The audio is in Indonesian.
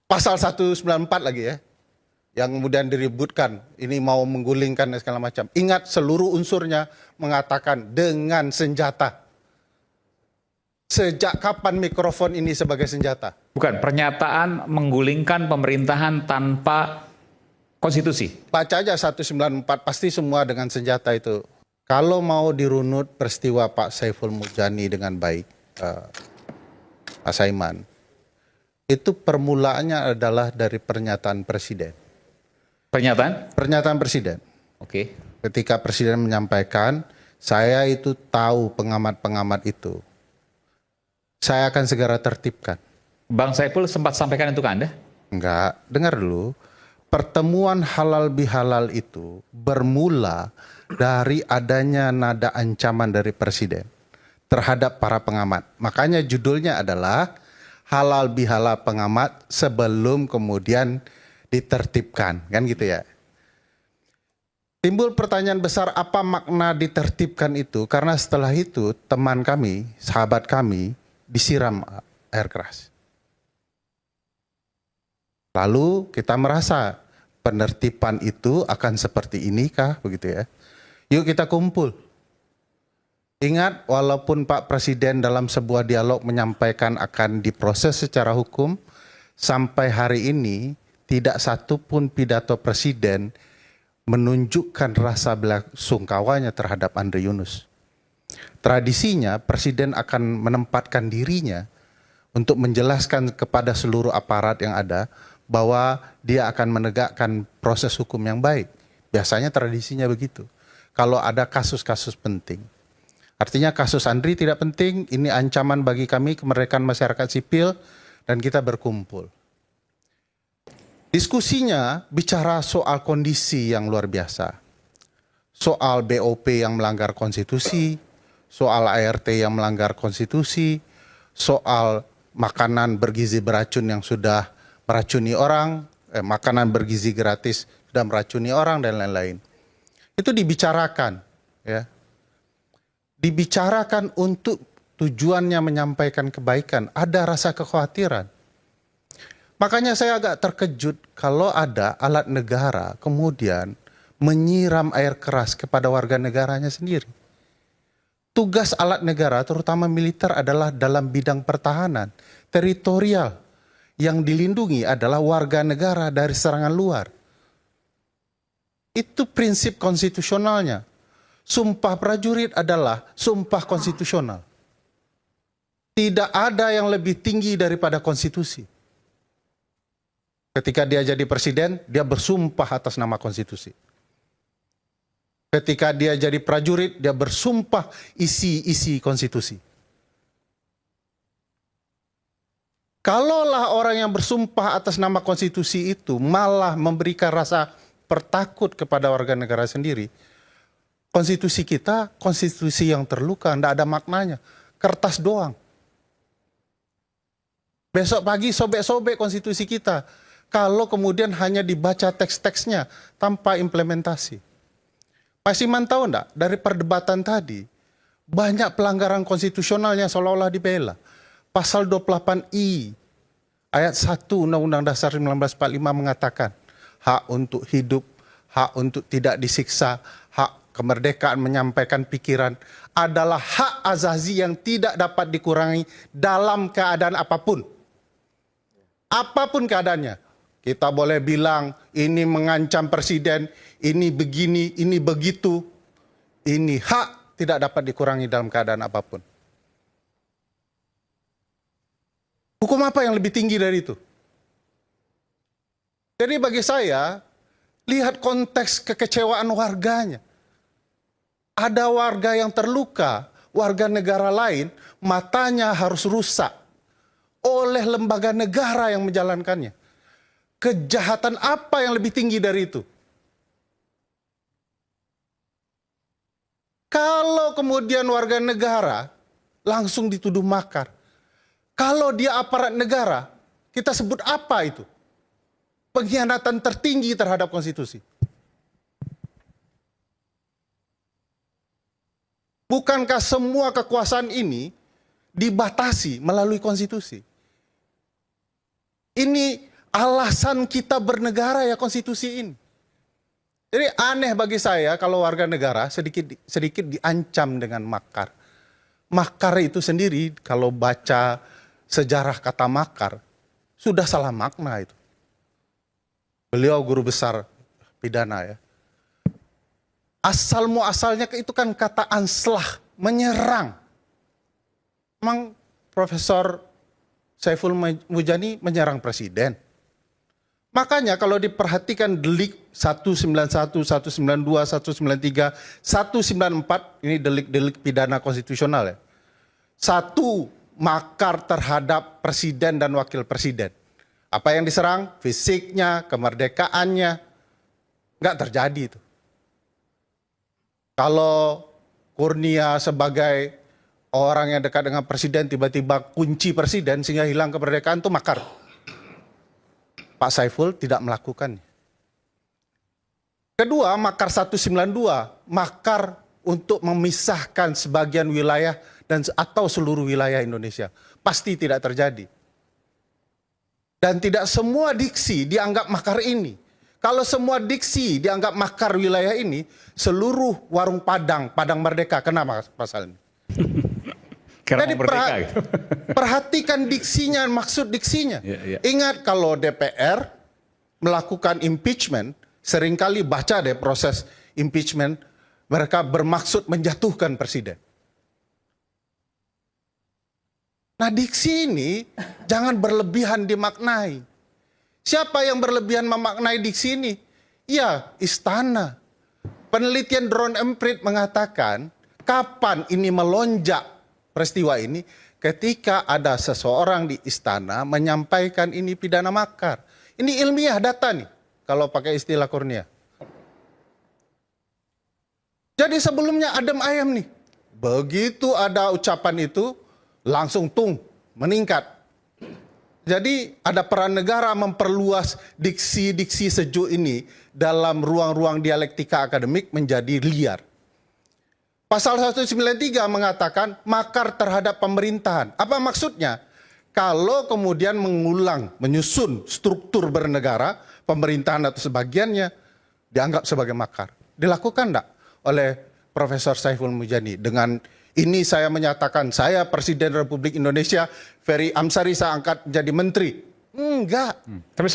Pasal 194 lagi ya, yang kemudian diributkan, ini mau menggulingkan dan segala macam. Ingat seluruh unsurnya mengatakan dengan senjata. Sejak kapan mikrofon ini sebagai senjata? Bukan, pernyataan menggulingkan pemerintahan tanpa konstitusi. Baca aja 194, pasti semua dengan senjata itu. Kalau mau dirunut peristiwa Pak Saiful Mujani dengan baik, Pak Saiman, itu permulaannya adalah dari pernyataan Presiden. Pernyataan? Pernyataan Presiden. Oke. Ketika Presiden menyampaikan, saya itu tahu pengamat-pengamat itu. Saya akan segera tertibkan. Bang Saiful sempat sampaikan itu ke Anda? Enggak, dengar dulu. Pertemuan halal bihalal itu bermula dari adanya nada ancaman dari Presiden terhadap para pengamat. Makanya judulnya adalah halal bihalal pengamat sebelum kemudian ditertibkan, kan gitu ya. Timbul pertanyaan besar, apa makna ditertibkan itu? Karena setelah itu teman kami, sahabat kami disiram air keras. Lalu kita merasa penertiban itu akan seperti ini kah, begitu ya? Yuk kita kumpul. Ingat, walaupun Pak Presiden dalam sebuah dialog menyampaikan akan diproses secara hukum, sampai hari ini tidak satu pun pidato Presiden menunjukkan rasa belasungkawanya terhadap Andre Yunus. Tradisinya Presiden akan menempatkan dirinya untuk menjelaskan kepada seluruh aparat yang ada bahwa dia akan menegakkan proses hukum yang baik. Biasanya tradisinya begitu. Kalau ada kasus-kasus penting. Artinya kasus Andri tidak penting, ini ancaman bagi kami, kemerdekaan masyarakat sipil, dan kita berkumpul. Diskusinya bicara soal kondisi yang luar biasa. Soal BOP yang melanggar konstitusi, soal ART yang melanggar konstitusi, soal makanan bergizi beracun yang sudah meracuni orang, makanan bergizi gratis sudah meracuni orang, dan lain-lain. Itu dibicarakan, ya. Dibicarakan untuk tujuannya menyampaikan kebaikan, ada rasa kekhawatiran. Makanya saya agak terkejut kalau ada alat negara kemudian menyiram air keras kepada warga negaranya sendiri. Tugas alat negara terutama militer adalah dalam bidang pertahanan, teritorial. Yang dilindungi adalah warga negara dari serangan luar. Itu prinsip konstitusionalnya. Sumpah prajurit adalah sumpah konstitusional. Tidak ada yang lebih tinggi daripada konstitusi. Ketika dia jadi presiden, dia bersumpah atas nama konstitusi. Ketika dia jadi prajurit, dia bersumpah isi konstitusi. Kalaulah orang yang bersumpah atas nama konstitusi itu malah memberikan rasa pertakut kepada warga negara sendiri, konstitusi kita, konstitusi yang terluka, tidak ada maknanya. Kertas doang. Besok pagi sobek-sobek konstitusi kita. Kalau kemudian hanya dibaca teks-teksnya tanpa implementasi. Pak Siman tahu enggak, dari perdebatan tadi, banyak pelanggaran konstitusional yang seolah-olah dibela. Pasal 28I, ayat 1 Undang-Undang Dasar 1945 mengatakan, hak untuk hidup, hak untuk tidak disiksa, hak kemerdekaan menyampaikan pikiran adalah hak azazi yang tidak dapat dikurangi dalam keadaan apapun. Apapun keadaannya. Kita boleh bilang ini mengancam presiden, ini begini, ini begitu. Ini hak tidak dapat dikurangi dalam keadaan apapun. Hukum apa yang lebih tinggi dari itu? Jadi bagi saya, lihat konteks kekecewaan warganya. Ada warga yang terluka, warga negara lain, matanya harus rusak oleh lembaga negara yang menjalankannya. Kejahatan apa yang lebih tinggi dari itu? Kalau kemudian warga negara langsung dituduh makar. Kalau dia aparat negara, kita sebut apa itu? Pengkhianatan tertinggi terhadap konstitusi. Bukankah semua kekuasaan ini dibatasi melalui konstitusi? Ini alasan kita bernegara ya konstitusi ini. Jadi aneh bagi saya kalau warga negara sedikit diancam dengan makar. Makar itu sendiri kalau baca sejarah kata makar sudah salah makna itu. Beliau guru besar pidana ya. Asal muasalnya itu kan kata anslah, menyerang. Memang Profesor Saiful Mujani menyerang presiden. Makanya kalau diperhatikan delik 191, 192, 193, 194, ini delik-delik pidana konstitusional ya. Satu, makar terhadap presiden dan wakil presiden. Apa yang diserang? Fisiknya, kemerdekaannya. Nggak terjadi itu. Kalau Kurnia sebagai orang yang dekat dengan presiden tiba-tiba kunci presiden sehingga hilang kemerdekaan itu makar. Pak Saiful tidak melakukannya. Kedua, makar 192, makar untuk memisahkan sebagian wilayah dan atau seluruh wilayah Indonesia. Pasti tidak terjadi. Dan tidak semua diksi dianggap makar ini. Kalau semua diksi dianggap makar wilayah ini, seluruh warung Padang Merdeka kena pasal ini. Jadi perhatikan diksinya, maksud diksinya. Ingat kalau DPR melakukan impeachment, seringkali baca deh proses impeachment, mereka bermaksud menjatuhkan presiden. Nah diksi ini jangan berlebihan dimaknai. Siapa yang berlebihan memaknai diksi ini? Ya, istana. Penelitian Drone Emprit mengatakan kapan ini melonjak peristiwa ini ketika ada seseorang di istana menyampaikan ini pidana makar. Ini ilmiah data nih kalau pakai istilah Kurnia. Jadi sebelumnya adem ayam nih. Begitu ada ucapan itu langsung meningkat. Jadi ada peran negara memperluas diksi-diksi sejuk ini dalam ruang-ruang dialektika akademik menjadi liar. Pasal 193 mengatakan makar terhadap pemerintahan. Apa maksudnya? Kalau kemudian menyusun struktur bernegara, pemerintahan atau sebagiannya dianggap sebagai makar. Dilakukan enggak oleh Profesor Saiful Mujani? Dengan ini saya menyatakan saya Presiden Republik Indonesia, Ferry Amsari saya angkat menjadi menteri. Enggak. Tapi